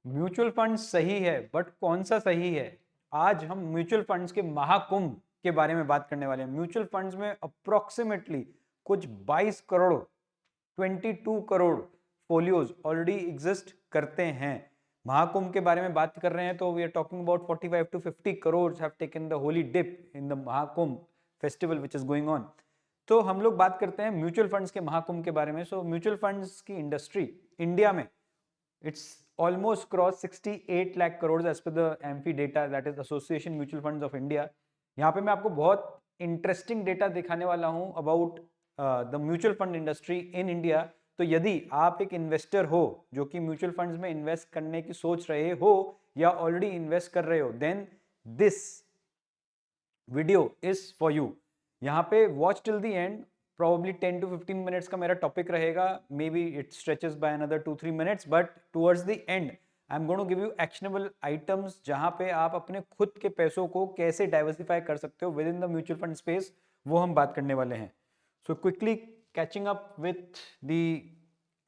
Mutual fund सही है, but कौन सा सही है? आज हम म्यूचुअल फंड्स के महाकुंभ के बारे में बात करने वाले हैं। म्यूचुअल फंड्स में अप्रोक्सीमेटली कुछ 22 crore 22 crore folios already exist करते हैं। महाकुंभ के बारे में बात कर रहे हैं तो we are talking about 45 to 50 crore have taken the holy dip in the Mahakumbh festival which is going on. तो हम लोग बात करते हैं म्यूचुअल फंड्स के महाकुंभ के बारे में। सो म्यूचुअल फंड्स की इंडस्ट्री इंडिया में it's almost crossed 68 lakh crores as per the AMFI data, that is Association Mutual Funds of India। यहाँ पे मैं आपको बहुत इंटरेस्टिंग डेटा दिखाने वाला हूँ about the mutual fund industry in India. तो यदि आप एक इन्वेस्टर हो जो कि म्यूचुअल फंड्स में इन्वेस्ट करने की सोच रहे हो या ऑलरेडी इन्वेस्ट कर रहे हो, then this video is for you. यहाँ पे watch till the end. probably 10 to 15 minutes का मेरा टॉपिक रहेगा, maybe it stretches by another 2-3 minutes, but towards the end I am going to give you actionable items जहां पे आप अपने खुद के पैसों को कैसे डाइवर्सिफाई कर सकते हो with in the mutual fund space, वो हम बात करने वाले हैं। So quickly catching up with the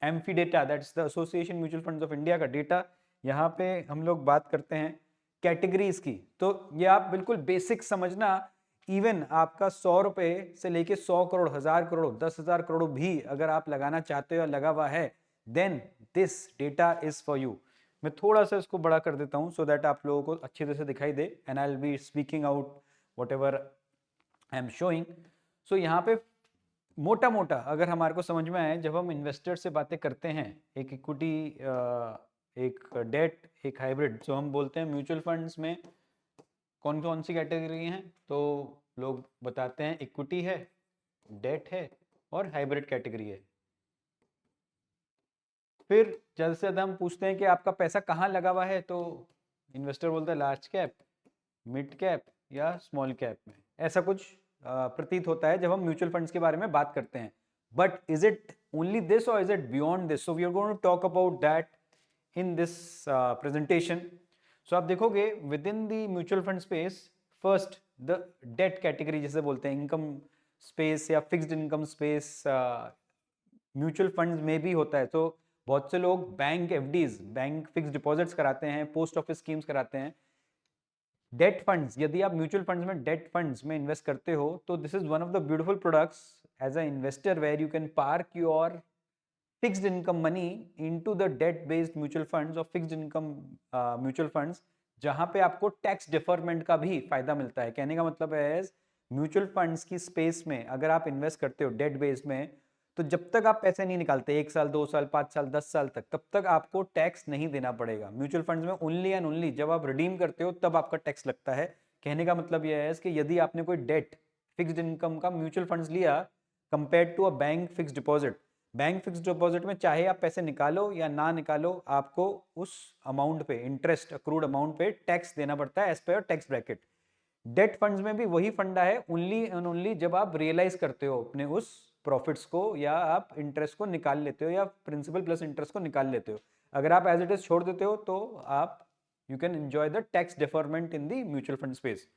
AMFI data, that's the association mutual funds of India का डेटा। यहाँ पे हम लोग बात करते हैं कैटेगरीज की। तो ये आप बिल्कुल बेसिक समझना, इवन आपका 100 रुपए से लेके 100 करोड़, 1000 करोड़, 10,000 करोड़ भी अगर आप लगाना चाहते हो या लगा हुआ है, then this data is for you. मैं थोड़ा सा इसको बड़ा कर देता हूं सो दैट आप लोगों को अच्छी तरह से दिखाई दे, and I will be speaking out whatever I am showing. So यहाँ पे मोटा मोटा अगर हमारे को समझ में आए, जब हम इन्वेस्टर से बातें करते हैं, एक इक्विटी, एक डेट, एक हाइब्रिड, जो हम बोलते हैं म्यूचुअल फंड्स में कौन कौन सी कैटेगरी हैं, तो लोग बताते हैं इक्विटी है, डेट है और हाइब्रिड कैटेगरी है। फिर जल्द से जल्द हम पूछते हैं कि आपका पैसा कहाँ लगा हुआ है, तो इन्वेस्टर बोलता है लार्ज कैप, मिड कैप या स्मॉल कैप में। ऐसा कुछ प्रतीत होता है जब हम म्यूचुअल फंड्स के बारे में बात करते हैं। But is it only this और is it beyond this? So we are going to talk about that in this presentation. So आप देखोगे within the mutual fund space, first the debt category जिसे बोलते हैं, income space या fixed income space mutual funds में भी होता है। तो बहुत से लोग bank FDs, bank fix deposits कराते हैं, पोस्ट ऑफिस स्कीम्स कराते हैं। डेट फंड्स, यदि आप म्यूचुअल फंड्स में डेट फंड्स में इन्वेस्ट करते हो तो this is one of the beautiful products as a investor where you can park your fixed income money into the debt based mutual funds और fixed income mutual funds, जहां पे आपको tax deferment का भी फायदा मिलता है। कहने का मतलब है म्यूचुअल फंड्स की स्पेस में अगर आप इन्वेस्ट करते हो डेट बेस्ड में, तो जब तक आप पैसे नहीं निकालते, 1 साल, 2 साल, 5 साल, 10 साल तक, तब तक आपको टैक्स नहीं देना पड़ेगा। म्यूचुअल फंड्स में ओनली एंड ओनली जब आप रिडीम करते हो तब आपका टैक्स लगता है। कहने का मतलब यह है कि यदि आपने कोई डेट फिक्स्ड इनकम का म्यूचुअल फंड्स लिया compare to a bank fixed deposit, bank fixed deposit में चाहे आप पैसे निकालो या ना निकालो, आपको उस अमाउंट पे, इंटरेस्ट अक्रूड अमाउंट पे टैक्स देना पड़ता है एज पर टैक्स ब्रैकेट। डेट फंड्स में भी वही फंडा है, ओनली एंड ओनली जब आप रियलाइज करते हो अपने उस प्रॉफिट्स को, या आप इंटरेस्ट को निकाल लेते हो, या प्रिंसिपल प्लस इंटरेस्ट को निकाल लेते हो। अगर आप एज इट इज छोड़ देते हो तो आप you can enjoy the tax deferment in the mutual fund space.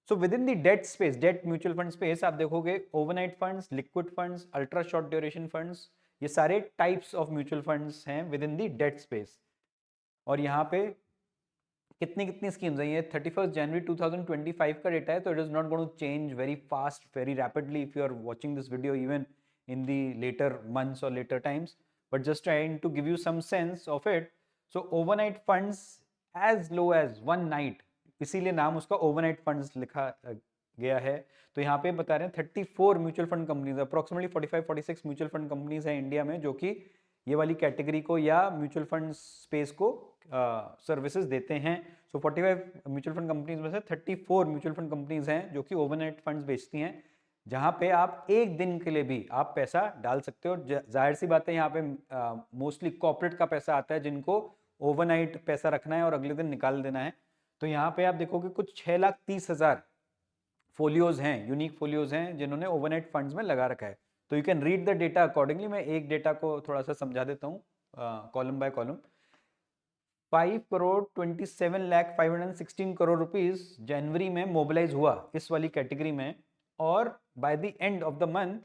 So within the debt space, debt mutual fund space, आप देखोगे overnight funds, liquid funds, ultra short duration funds, ये सारे types of mutual funds हैं within the debt space. और यहाँ पे कितनी कितनी स्कीम्स हैं, ये 31 जनवरी 2025 का डेटा है, तो it is not going to change very fast, very rapidly if you are watching this video even in the later months और later times, but just trying to give you some sense of it. So overnight funds as low as 1 night, इसीलिए नाम उसका overnight funds लिखा गया है। तो यहाँ पे बता रहे हैं 34 mutual fund companies, approximately 45-46 mutual fund companies हैं इंडिया में जो कि ये वाली कैटेगरी को या म्यूचुअल फंड स्पेस को सर्विसेज देते हैं। सो 45 म्यूचुअल फंड कंपनीज में से 34 म्यूचुअल फंड कंपनीज हैं जो कि ओवरनाइट फंड्स बेचती हैं, जहां पे आप एक दिन के लिए भी आप पैसा डाल सकते हो। जाहिर सी बात है, यहाँ पे मोस्टली कॉर्पोरेट का पैसा आता है जिनको ओवरनाइट पैसा रखना है और अगले दिन निकाल देना है। तो यहाँ पे आप देखोगे कुछ 6,30,000 फोलियोज हैं, यूनिक फोलियोज हैं जिन्होंने ओवरनाइट फंड्स में लगा रखा है। तो you can read the data accordingly. मैं एक डेटा को थोड़ा सा समझा देता हूँ column by column. 5,27,516 crore rupees जनवरी में मोबिलाइज हुआ इस वाली कैटेगरी में, और by the end of the month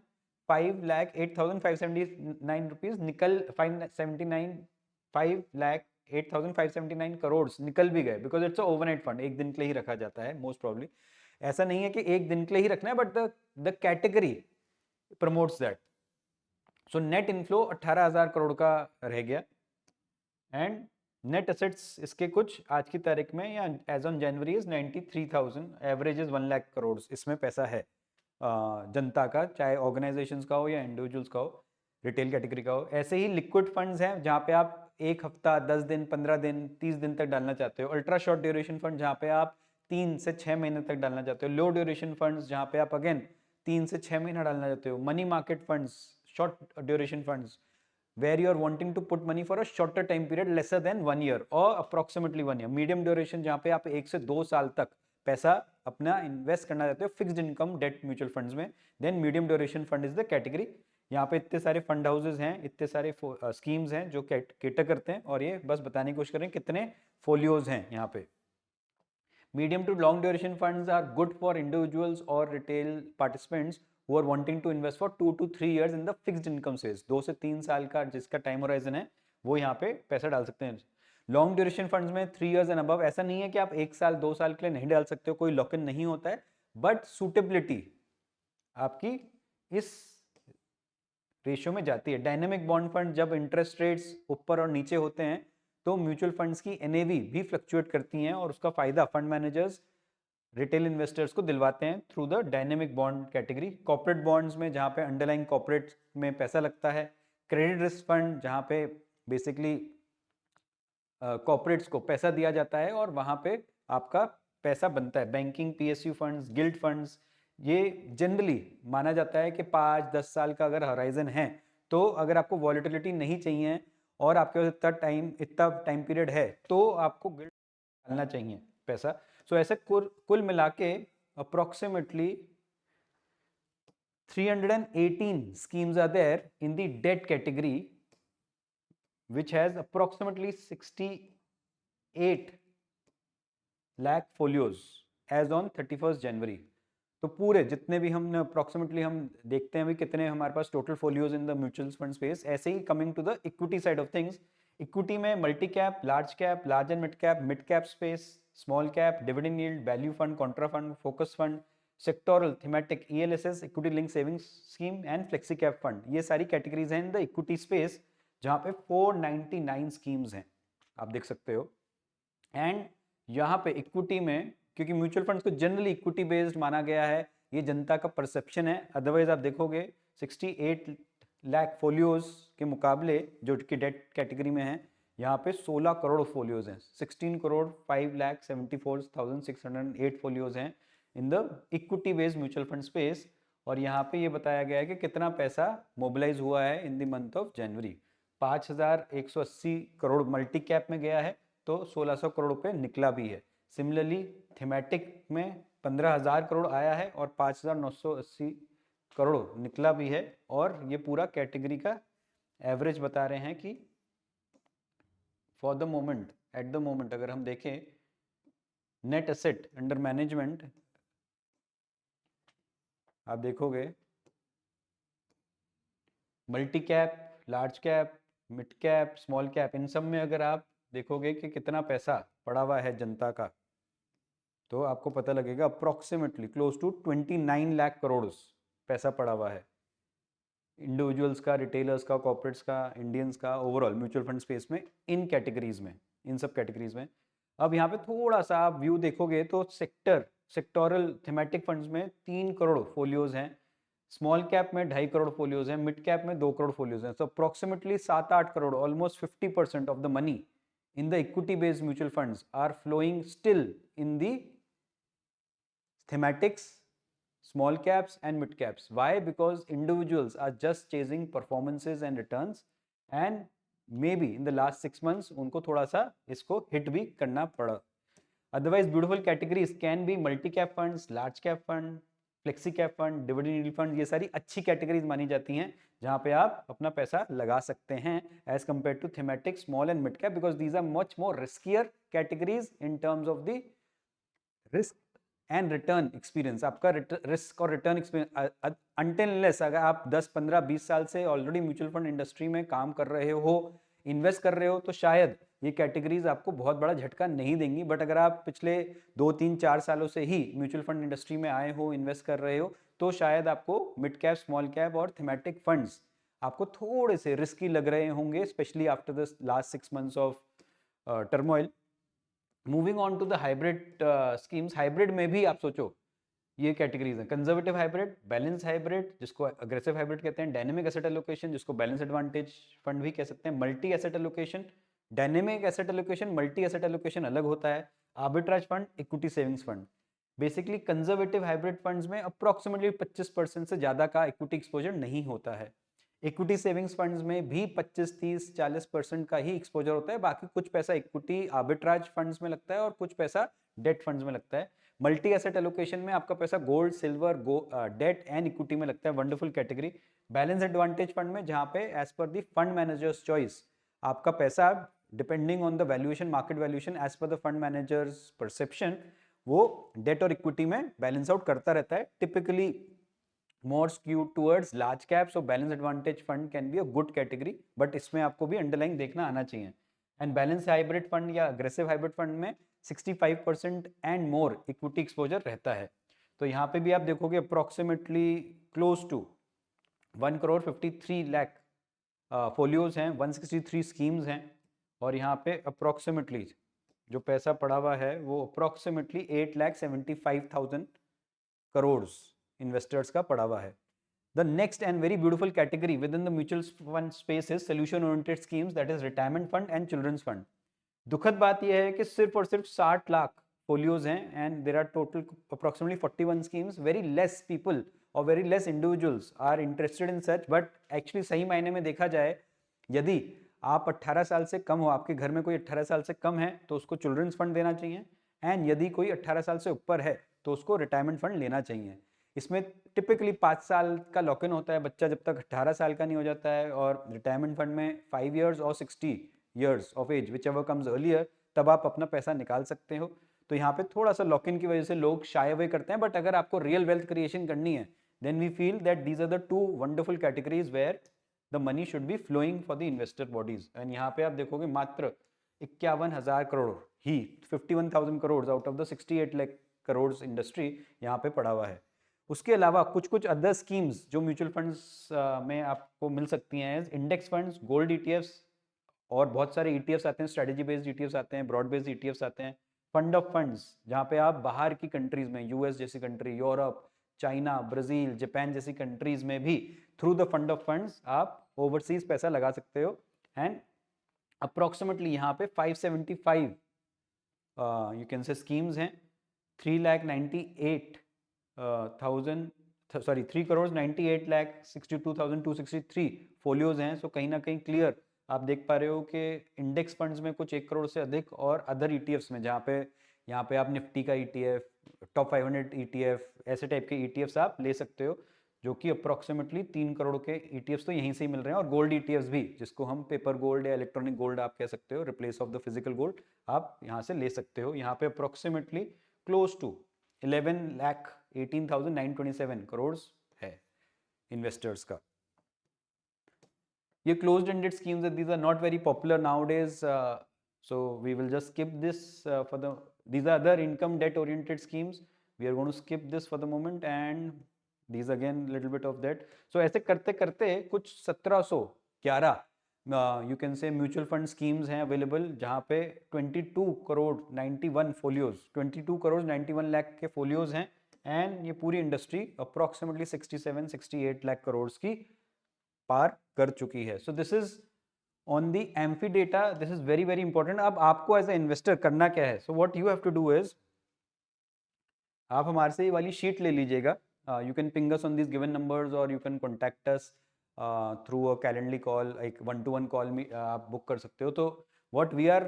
5,08,579 rupees निकल 579 5 लाख 8,579 करोड़ निकल भी गए, बिकॉज इट्स ओवरनाइट फंड, एक दिन के लिए ही रखा जाता है मोस्ट प्रॉब्ली। ऐसा नहीं है कि एक दिन के लिए ही रखना है, but the category promotes that. So net inflow 18,000 crore का रह गया। एंड नेट एसेट्स इसके कुछ आज की तारीख में या as on January is 93,000, average is 1 lakh crore इसमें पैसा है जनता का, चाहे ऑर्गेनाइजेशंस का हो या इंडिविजुअल्स का हो, रिटेल कैटेगरी का हो। ऐसे ही लिक्विड फंड्स हैं जहाँ पे आप एक हफ्ता, 10 दिन, 15 दिन, 30 दिन तक डालना चाहते हो। अल्ट्रा शॉर्ट ड्यूरेशन फंड जहाँ पे आप 3 से 6 महीने तक डालना चाहते हो। लो ड्यूरेशन फंड्स जहाँ पे आप अगेन 3 से 6 महीना डालना चाहते हो। Money market funds, short duration funds where you are wanting to put money for a shorter time period lesser than 1 year or approximately 1 year। Medium duration जहाँ पे आप 1 से 2 साल तक पैसा अपना इन्वेस्ट करना चाहते हो fixed income debt mutual funds में, then medium duration fund is the category. यहाँ पे इतने सारे फंड हाउसेज हैं, इतने सारे स्कीम्स हैं जो केटर करते हैं, और ये बस बताने की कोशिश करें कितने फोलियोज हैं यहाँ पे। Medium to long duration funds are good for individuals और retail participants who are wanting to invest for 2 to 3 years in the fixed income space। 2 से 3 साल का जिसका टाइम होराइजन है वो यहाँ पे पैसा डाल सकते हैं। लॉन्ग ड्यूरेशन फंड्स में 3 years एंड अबव, ऐसा नहीं है कि आप 1 साल 2 साल के लिए नहीं डाल सकते हो, कोई लॉक इन नहीं होता है, बट सूटेबिलिटी आपकी इस रेशियो में जाती है। डायनेमिक बॉन्ड फंड जब इंटरेस्ट रेट्स ऊपर और नीचे होते हैं तो म्यूचुअल फंड्स की एनएवी भी फ्लक्चुएट करती हैं, और उसका फायदा फंड मैनेजर्स रिटेल इन्वेस्टर्स को दिलवाते हैं through the dynamic bond category. Corporate bonds में जहाँ पे अंडरलाइंग कॉर्पोरेट में पैसा लगता है। क्रेडिट रिस्क फंड जहाँ पे बेसिकली कॉर्पोरेट्स को पैसा दिया जाता है और वहाँ पे आपका पैसा बनता है। Banking, PSU funds, guild funds, ये जनरली माना जाता है कि 5-10 साल का अगर हराइजन है, तो अगर आपको वॉलेटिलिटी नहीं चाहिए और आपके पास इतना टाइम पीरियड है तो आपको गिल्ड डालना चाहिए पैसा। सो ऐसे कुल मिला के approximately 318 schemes are there in the debt category which has approximately 68 lakh folios as on 31st January। तो पूरे जितने भी हमने अप्रोक्सीमेटली हम देखते हैं भी कितने हमारे पास total folios in the mutual fund space. ऐसे ही coming to the equity side of things, equity में multi cap, large and mid cap space, small cap, dividend yield, value fund, contra fund, focus fund, sectoral, thematic, ELSS, equity link savings scheme and flexi cap fund, ये सारी categories हैं in the equity space, जहां पे 499 schemes हैं आप देख सकते हो। एंड यहाँ पे इक्विटी में, क्योंकि म्यूचुअल फंड्स को जनरली इक्विटी बेस्ड माना गया है, ये जनता का परसेप्शन है, अदरवाइज आप देखोगे 68 लाख फोलियोज के मुकाबले जो कि डेट कैटेगरी में है, यहाँ पे 16 करोड़ फोलियोज हैं। 16 करोड़ 5,74,608 फोलियोज हैं in the equity based mutual fund space. और यहाँ पे ये बताया गया है कि कितना पैसा मोबिलाइज हुआ है in the month of January. 5,180 crore multi cap में गया है, तो 1600 करोड़ रुपए निकला भी है। सिमिलरली थीमेटिक में 15,000 करोड़ आया है और 5,980 करोड़ निकला भी है। और ये पूरा कैटेगरी का एवरेज बता रहे हैं कि for the moment, at the moment अगर हम देखें नेट एसेट अंडर मैनेजमेंट, आप देखोगे multi cap, large cap, mid cap, small cap, इन सब में अगर आप देखोगे कि कितना पैसा पड़ा हुआ है जनता का, तो आपको पता लगेगा approximately close to 29 lakh crore पैसा पड़ा हुआ है। इंडिविजुअल्स का, रिटेलर्स का, कॉर्पोरेट्स का, इंडियंस का, ओवरऑल म्यूचुअल फंड स्पेस में, इन कैटेगरीज में, इन सब कैटेगरीज में। अब यहाँ पे थोड़ा सा आप व्यू देखोगे तो सेक्टोरल थीमेटिक फंड्स में 3 करोड़ फोलियोज हैं, स्मॉल कैप में 2.5 करोड़ फोलियोज हैं, मिड कैप में 2 करोड़ फोलियोज हैं। So approximately 7-8 crore, almost 50% of the money in the equity based mutual funds are flowing still in the thematics, small caps and mid caps। Why? Because individuals are just chasing performances and returns, and maybe in the last 6 months उनको थोड़ा सा इसको hit भी करना पड़ा। Otherwise beautiful categories can be multi cap funds, large cap fund, flexi cap fund, dividend yield fund, ये सारी अच्छी कैटेगरीज मानी जाती हैं जहां पे आप अपना पैसा लगा सकते हैं as compare to thematic, small and mid cap, because these are much more riskier categories in terms of the risk and return experience. आपका रिस्क और रिटर्न एक्सपीरियंस अनटिल अनलेस अगर आप 10-15-20 साल से ऑलरेडी म्यूचुअल फंड इंडस्ट्री में काम कर रहे हो, इन्वेस्ट कर रहे हो, तो शायद ये कैटेगरीज आपको बहुत बड़ा झटका नहीं देंगी, बट अगर आप पिछले 2-3-4 सालों से ही म्यूचुअल फंड इंडस्ट्री में आए हो, इन्वेस्ट कर रहे हो, तो शायद आपको मिड कैप, स्मॉल कैप और थीमेटिक फंड्स आपको थोड़े से रिस्की लग रहे होंगे, specially after the last 6 months of turmoil. Moving on to the hybrid schemes, hybrid में भी आप सोचो ये कैटेगरीज हैं, कंजर्वेटिव हाइब्रिड, बैलेंस हाइब्रिड जिसको अग्रेसिव हाइब्रिड कहते हैं, डायनेमिक एसेट एलोकेशन जिसको बैलेंस एडवांटेज फंड भी कह सकते हैं, multi asset allocation. Dynamic asset allocation, multi asset allocation अलग होता है, arbitrage fund, equity savings fund. Basically conservative hybrid funds में अप्रोक्सीमेटली 25% से ज़्यादा का इक्विटी एक्सपोजर नहीं होता है। इक्विटी सेविंग्स फंड्स में भी 25-30-40% का ही एक्सपोजर होता है, बाकी कुछ पैसा इक्विटी आर्बिट्राज फंड्स में लगता है और कुछ पैसा डेट फंड्स में लगता है। मल्टी एसेट एलोकेशन में आपका पैसा gold, silver, debt and equity में लगता है, wonderful category. Balance advantage fund में जहाँ पे as per the fund managers choice आपका पैसा depending on the valuation, market valuation as per the fund manager's perception, वो डेट और इक्विटी में बैलेंस आउट करता रहता है। Typically more skewed towards large cap, so balance advantage fund can be a good category, but इसमें आपको भी underlying देखना आना चाहिए। एंड बैलेंस हाइब्रिड फंड या अग्रेसिव हाइब्रिड फंड में 65% एंड मोर इक्विटी एक्सपोजर रहता है। तो यहाँ पे भी आप देखोगे approximately close to 1,53 lakh folios हैं, 163 स्कीम्स हैं, और यहाँ पे अप्रोक्सीमेटली जो पैसा पड़ा हुआ है वो अप्रोक्सीमेटली 8,75,000 करोड़ इन्वेस्टर्स का पड़ा हुआ है। The next and very beautiful category within the mutual fund space is solution oriented schemes, that is retirement fund and children's fund. दुखद बात यह है कि सिर्फ और सिर्फ 60 लाख फोलियोज हैं and there are total approximately 41 schemes. Very less people और very less individuals are interested in such, but actually सही मायने में देखा जाए, यदि आप 18 साल से कम हो, आपके घर में कोई 18 साल से कम है तो उसको चिल्ड्रंस फंड देना चाहिए, एंड यदि कोई 18 साल से ऊपर है तो उसको रिटायरमेंट फंड लेना चाहिए। इसमें टिपिकली 5 साल का लॉक इन होता है बच्चा जब तक 18 साल का नहीं हो जाता है, और रिटायरमेंट फंड में 5 इयर्स और 60 years of age whichever comes earlier, तब आप अपना पैसा निकाल सकते हो। तो यहाँ पे थोड़ा सा लॉक इन की वजह से लोग शाय अवे करते हैं, बट अगर आपको रियल वेल्थ क्रिएशन करनी है then we feel that these are the two wonderful categories where the money should be flowing for the investor bodies. And यहाँ पे आप देखोगे मात्र 51,000 करोड़ ही, 51,000 crore out of the 68 lakh crore industry यहाँ पे पड़ा हुआ है। उसके अलावा कुछ कुछ अदर स्कीम्स जो म्यूचुअल फंड्स में आपको मिल सकती हैं, इंडेक्स फंड्स, गोल्ड ईटीएफ्स, और बहुत सारे ईटीएफ्स आते हैं, स्ट्रेटजी बेस्ड ईटीएफ्स आते हैं, ब्रॉड बेस्ड ईटीएफ्स आते हैं, फंड ऑफ फंड्स जहाँ पे आप बाहर की कंट्रीज में, यूएस जैसी country, Europe, China, Brazil, Japan जैसी कंट्रीज में भी through the fund of funds आप ओवरसीज पैसा लगा सकते हो। एंड अप्रोक्सीमेटली यहाँ पे 575 यू कैन से स्कीम्स हैं, 3,98,263 फोलियोज हैं। सो कहीं ना कहीं क्लियर आप देख पा रहे हो कि इंडेक्स फंड्स में कुछ 1 करोड़ से अधिक, और अदर ईटीएफ्स में जहाँ पे यहाँ पे आप निफ्टी का ईटीएफ, टॉप 500 ईटीएफ, ऐसे टाइप के ईटीएफ्स आप ले सकते हो, जो कि अप्रोक्सीमेटली 3 करोड़ के ईटीएफ्स तो यहीं से ही मिल रहे हैं। और गोल्ड ईटीएफ्स भी, जिसको हम पेपर गोल्ड या इलेक्ट्रॉनिक गोल्ड आप कह सकते हो, replace of the physical gold, आप यहाँ से ले सकते हो। यहाँ पे अप्रोक्सीमेटली क्लोज टू 11,18,927 करोड़ है इन्वेस्टर्स का। ये क्लोज्ड एंडेड स्कीम्स है, these are not very popular nowadays, so we will just skip this for the, these are other income debt oriented schemes, we are going to skip this for the moment, and these again little bit of that. So ऐसे करते करते कुछ 1711 you can say mutual fund schemes हैं available, जहाँ पे 22 crore 91 folios, 22 crore 91 lakh के folios हैं, and ये पूरी इंडस्ट्री अप्रोक्सीमेटली 67-68 लाख करोड़ की पार कर चुकी है। So this is on the AMFI data, this is very very important. अब आपको एज ए इन्वेस्टर करना क्या है? So what you have to do is, आप हमारे से ये वाली शीट ले लीजिएगा, you can ping us on this given numbers, और you can contact us through a Calendly call, एक 1-to-1 कॉल में आप बुक कर सकते हो। तो what we are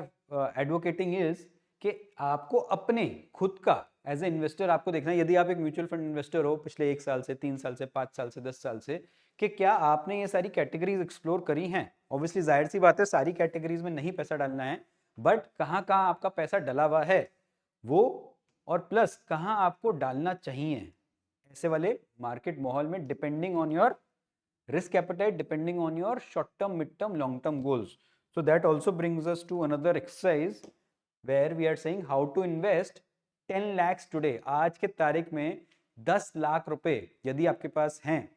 advocating is कि आपको अपने खुद का एज ए इन्वेस्टर आपको देखना है, यदि आप एक म्यूचुअल फंड इन्वेस्टर हो पिछले 1 साल से, 3 साल से, 5 साल से, 10 साल से, कि क्या आपने ये सारी कैटेगरीज एक्सप्लोर करी हैं। ऑब्वियसली जाहिर सी बात है सारी कैटेगरीज में नहीं पैसा डालना है, बट कहाँ कहाँ आपका पैसा डला हुआ है वो, और प्लस कहाँ आपको डालना चाहिए ऐसे वाले मार्केट माहौल में, depending on your risk appetite, depending on your short term, mid term, long term goals. So that also brings us to another exercise where we are saying how to invest 10 lakhs today. आज के तारीख में 10 लाख रुपए यदि आपके पास हैं,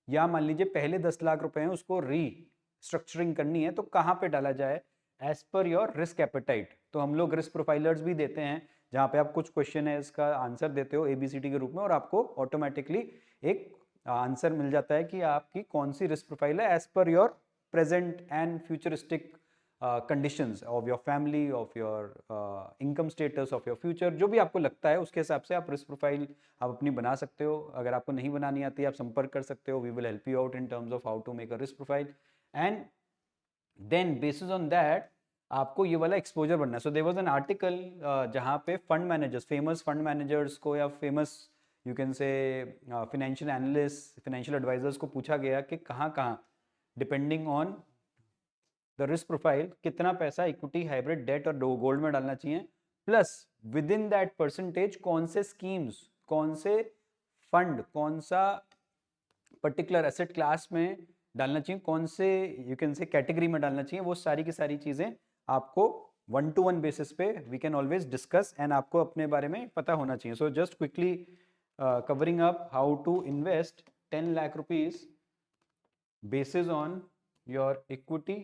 या मान लीजिए पहले 10 लाख रुपए हैं, उसको रीस्ट्रक्चरिंग करनी है, तो कहाँ पे डाला जाए as per your risk appetite. तो हम लोग रिस्क प्रोफाइलर्स भी देते हैं जहाँ पे आप कुछ क्वेश्चन है इसका आंसर देते हो ABCD के रूप में और आपको ऑटोमेटिकली एक आंसर मिल जाता है कि आपकी कौन सी रिस्क प्रोफाइल है as per your present and futuristic conditions of your family, of your income status, of your future. जो भी आपको लगता है उसके हिसाब से आप रिस्क प्रोफाइल आप अपनी बना सकते हो. अगर आपको नहीं बनानी आती आप संपर्क कर सकते हो. We will help you out in terms of how to make a risk profile and then basis on that आपको ये वाला एक्सपोजर बनना है. So there was an article जहाँ पे fund managers, famous fund managers को या famous you can say financial analyst, financial advisors को पूछा गया कि कहाँ कहाँ depending on the risk profile कितना पैसा इक्विटी, हाइब्रिड, डेट और गोल्ड में डालना चाहिए, plus with in that percentage कौन से स्कीम्स, कौन से फंड, कौन सा पर्टिकुलर एसेट क्लास में डालना चाहिए, कौन से यू कैन से कैटेगरी में डालना चाहिए. वो सारी की सारी चीज़ें आपको 1-to-1 बेसिस पे we can always discuss and आपको अपने बारे में पता होना चाहिए. So just quickly covering up how to invest 10 lakh rupees basis on your equity,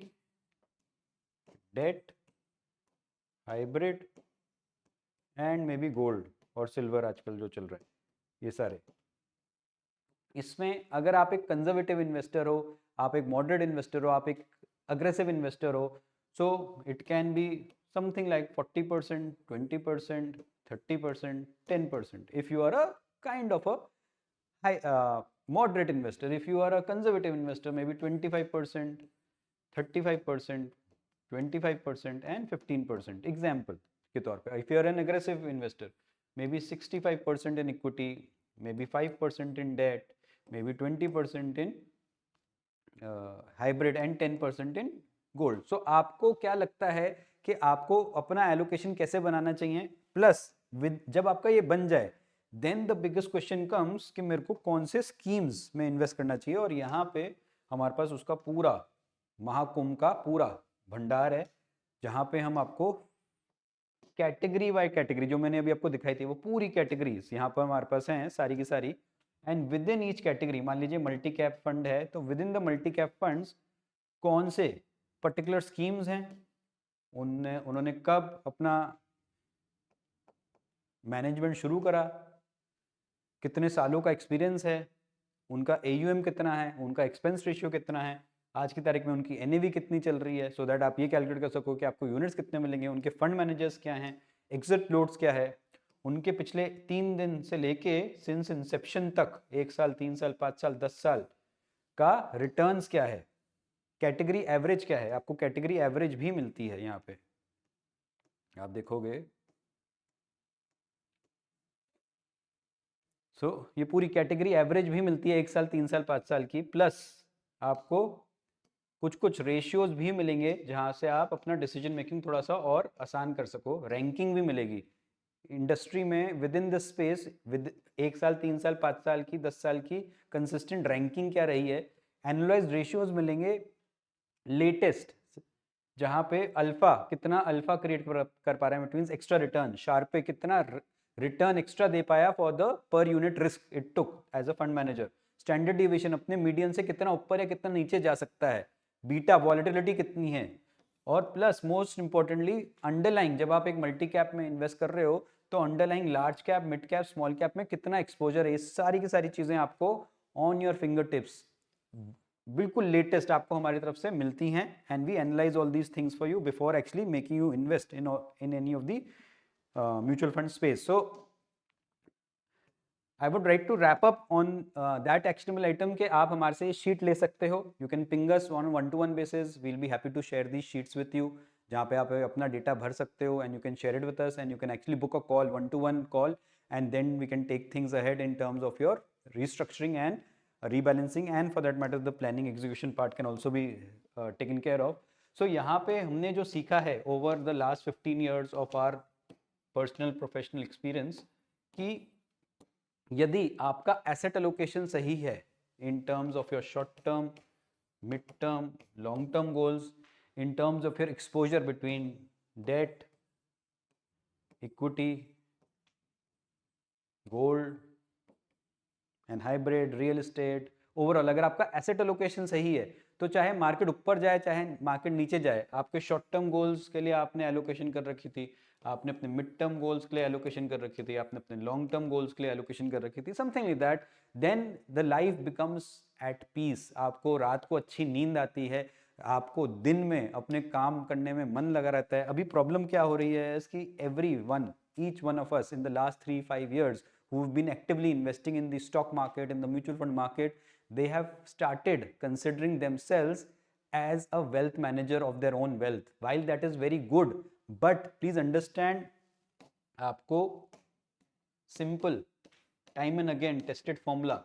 debt, hybrid and maybe gold और सिल्वर आजकल जो चल रहा है, ये सारे. इसमें अगर आप एक कंजर्वेटिव इन्वेस्टर हो, आप एक मॉडरेट इन्वेस्टर हो, आप एक अग्रेसिव इन्वेस्टर हो, so it can be something like 40%, 20%, 30%, 10%. If you are a kind of a high moderate investor, if you are a conservative investor, maybe 25%, 35%, 25% and 15%. Example के तौर पे, if you are an aggressive investor, maybe 65% in equity, maybe 5% in debt, maybe 20% in hybrid and 10% in gold. So आपको क्या लगता है कि आपको अपना एलोकेशन कैसे बनाना चाहिए, प्लस विद जब आपका ये बन जाए then the biggest question comes कि मेरे को कौन से स्कीम्स में इन्वेस्ट करना चाहिए. और यहाँ पे हमारे पास उसका पूरा महाकुंभ का पूरा भंडार है जहाँ पे हम आपको कैटेगरी बाय कैटेगरी, जो मैंने अभी आपको दिखाई थी वो पूरी कैटेगरीज यहाँ पर हमारे पास हैं सारी की सारी. And with in each category, मान लीजिए मल्टी कैप फंड है तो with in the multi cap funds कौन से पर्टिकुलर स्कीम्स हैं, उन्होंने कब अपना मैनेजमेंट शुरू करा, कितने सालों का एक्सपीरियंस है, उनका AUM कितना है, उनका एक्सपेंस रेशियो कितना है, आज की तारीख में उनकी NAV कितनी चल रही है, सो दैट आप ये कैलकुलेट कर सको कि आपको यूनिट्स कितने मिलेंगे, उनके फंड मैनेजर्स क्या हैं, एग्जिट फ्लोट्स क्या है, उनके पिछले 3 दिन से लेके सिंस इंसेप्शन तक 1 साल, 3 साल, 5 साल, 10 साल का रिटर्न्स क्या है, कैटेगरी एवरेज क्या है. आपको कैटेगरी एवरेज भी मिलती है यहाँ पे, आप देखोगे. सो ये पूरी कैटेगरी एवरेज भी मिलती है 1 साल, 3 साल, 5 साल की, प्लस आपको कुछ कुछ रेशियोज भी मिलेंगे जहाँ से आप अपना डिसीजन मेकिंग थोड़ा सा और आसान कर सको. रैंकिंग भी मिलेगी इंडस्ट्री में with in the space, with 1 साल, 3 साल, 5 साल की, 10 साल की कंसिस्टेंट रैंकिंग क्या रही है. एनुअलाइज्ड रेशियोज मिलेंगे लेटेस्ट, जहाँ पे अल्फा कितना अल्फा क्रिएट कर पा रहा है, it means extra return. Sharpe पे कितना रिटर्न एक्स्ट्रा दे पाया for the per unit risk it took as a fund manager. Standard deviation अपने मीडियन से कितना ऊपर या कितना नीचे जा सकता है, बीटा वॉलेटिलिटी कितनी है, और प्लस मोस्ट इंपॉर्टेंटली अंडरलाइंग, जब आप एक मल्टी कैप में इन्वेस्ट कर रहे हो तो underlying large cap, mid cap, small cap में कितना एक्सपोजर है. ये सारी की सारी चीजें आपको ऑन योर फिंगर टिप्स बिल्कुल लेटेस्ट आपको हमारी तरफ से मिलती हैं. And we analyze all these things for you before actually making you invest in any of the mutual fund space. So I would like to wrap up on that actionable item कि आप हमारे से sheet ले सकते हो. You can ping us on 1-to-1 basis. We'll be happy to share these sheets with you. जहाँ पे आप अपना डेटा भर सकते हो and you can share it with us and you can actually book a call, 1-to-1 call, and then we can take things ahead in terms of your restructuring and rebalancing, and for that matter the planning execution part can also be taken care of. So यहाँ पे हमने जो सीखा है over the last 15 years of our personal professional experience कि यदि आपका asset allocation सही है इन terms of your short term, mid term, long term goals, in terms of your exposure between debt, equity, gold and hybrid, real estate, overall अगर आपका asset allocation सही है तो चाहे मार्केट ऊपर जाए चाहे मार्केट नीचे जाए, आपके शॉर्ट टर्म गोल्स के लिए आपने एलोकेशन कर रखी थी, आपने अपने मिड टर्म गोल्स के लिए एलोकेशन कर रखी थी, आपने अपने लॉन्ग टर्म गोल्स के लिए एलोकेशन कर रखी थी, something like that, then the life becomes at peace. आपको रात को अच्छी नींद आती है, आपको दिन में अपने काम करने में मन लगा रहता है। अभी प्रॉब्लम क्या हो रही है इसकी, every one, each one of us in the last 3-5 years who've been actively investing in the stock market, in the mutual fund market, they have started considering themselves as a wealth manager of their own wealth. While that is very good, but please understand, आपको simple, time and again tested formula,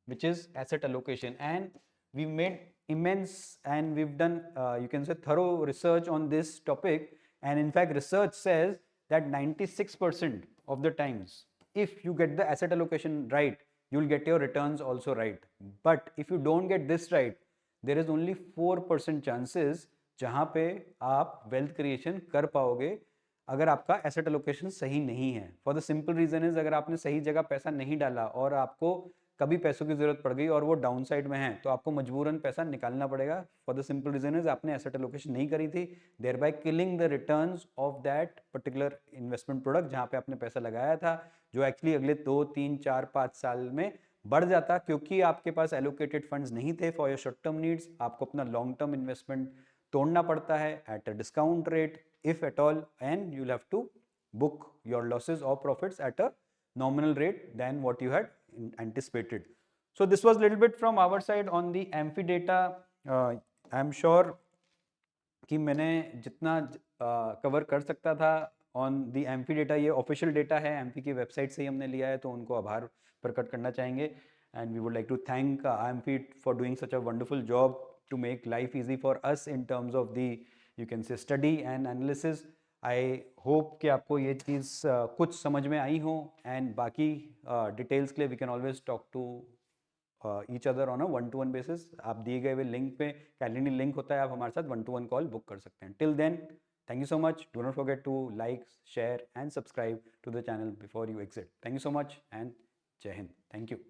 which is asset allocation, and we made immense and we've done you can say thorough research on this topic, and in fact research says that 96% of the times, if you get the asset allocation right, you will get your returns also right. But if you don't get this right, there is only 4% chances जहाँ पे आप wealth creation कर पाओगे अगर आपका asset allocation सही नहीं है। For the simple reason is, अगर आपने सही जगह पैसा नहीं डाला और आपको कभी पैसों की जरूरत पड़ गई और वो डाउन साइड में है, तो आपको मजबूरन पैसा निकालना पड़ेगा। For the simple reason is आपने एसेट एलोकेशन नहीं करी थी, thereby killing the returns of that particular investment product जहाँ पे आपने पैसा लगाया था, जो एक्चुअली अगले 2-3-4-5 साल में बढ़ जाता, क्योंकि आपके पास एलोकेटेड फंड्स नहीं थे for your short term needs. आपको अपना लॉन्ग टर्म इन्वेस्टमेंट तोड़ना पड़ता है at a discount rate if at all, and you'll have to book your losses or profits at a nominal rate than what you had anticipated. So this was a little bit from our side on the AMFI data. I'm sure कि मैंने जितना cover कर सकता था on the amphi data, ये official data है, amphi की website से ही हमने लिया है, तो उनको आभार प्रकट करना चाहेंगे। And we would like to thank AMFI for doing such a wonderful job to make life easy for us in terms of the you can say study and analysis. I hope कि आपको ये चीज़ कुछ समझ में आई हो, एंड बाकी details के लिए we can always talk to each other on a 1-to-1 basis. आप दिए गए हुए लिंक पे, कैलेंडर लिंक होता है, आप हमारे साथ 1-to-1 कॉल बुक कर सकते हैं। Till then, thank you so much. Do not forget to like, share and subscribe to the channel before you exit. Thank you so much and Jai Hind. Thank you.